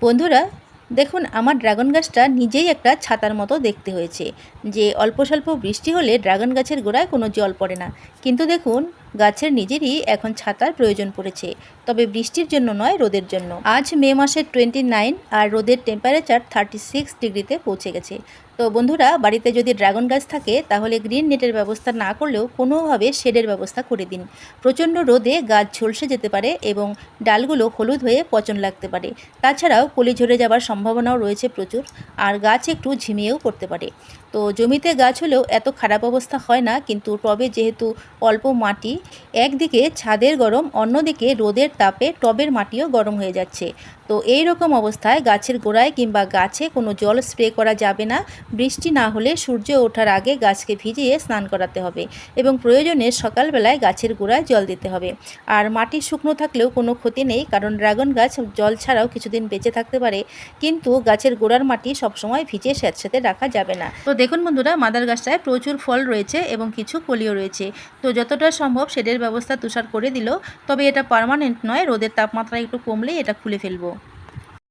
বন্ধুরা, দেখুন আমার ড্রাগন গাছটা নিজেই একটা ছাতার মতো দেখতে হয়েছে। যে অল্প স্বল্প বৃষ্টি হলে ড্রাগন গাছের গোড়ায় কোনো জল পড়ে না, কিন্তু দেখুন গাছের নিজেরই এখন ছাতার প্রয়োজন পড়েছে। তবে বৃষ্টির জন্য নয়, রোদের জন্য। আজ মে মাসের 29 আর রোদের টেম্পারেচার 36 ডিগ্রিতে পৌঁছে গেছে। তো বন্ধুরা, বাড়িতে যদি ড্রাগন গাছ থাকে তাহলে গ্রিন নেটের ব্যবস্থা না করলেও কোনোভাবে শেডের ব্যবস্থা করে দিন। প্রচণ্ড রোদে গাছ ঝলসে যেতে পারে এবং ডালগুলো হলুদ হয়ে পচন লাগতে পারে। তাছাড়াও কলি ঝরে যাওয়ার সম্ভাবনাও রয়েছে প্রচুর, আর গাছ একটু ঝিমিয়েও পড়তে পারে। তো জমিতে গাছ হলেও এত খারাপ অবস্থা হয় না, কিন্তু টবে যেহেতু অল্প মাটি, একদিকে ছাদের গরম, অন্যদিকে রোদের তাপে টবের মাটিও গরম হয়ে যাচ্ছে। তো এই রকম অবস্থায় গাছের গোড়ায় কিংবা গাছে কোনো জল স্প্রে করা যাবে না। বৃষ্টি না হলে সূর্য ওঠার আগে গাছকে ভিজিয়ে স্নান করাতে হবে এবং প্রয়োজনে সকালবেলায় গাছের গোড়ায় জল দিতে হবে। আর মাটি শুকনো থাকলেও কোনো ক্ষতি নেই, কারণ ড্রাগন গাছ জল ছাড়াও কিছুদিন বেঁচে থাকতে পারে, কিন্তু গাছের গোড়ার মাটি সবসময় ভিজে স্যাঁতসেঁতে রাখা যাবে না। তো দেখুন বন্ধুরা, মাদার গাছটায় প্রচুর ফল রয়েছে এবং কিছু কলিও রয়েছে। তো যতটা সম্ভব শেডের ব্যবস্থা তুষার করে দিল, তবে এটা পার্মানেন্ট নয়, রোদের তাপমাত্রা একটু কমলেই এটা খুলে ফেলবো।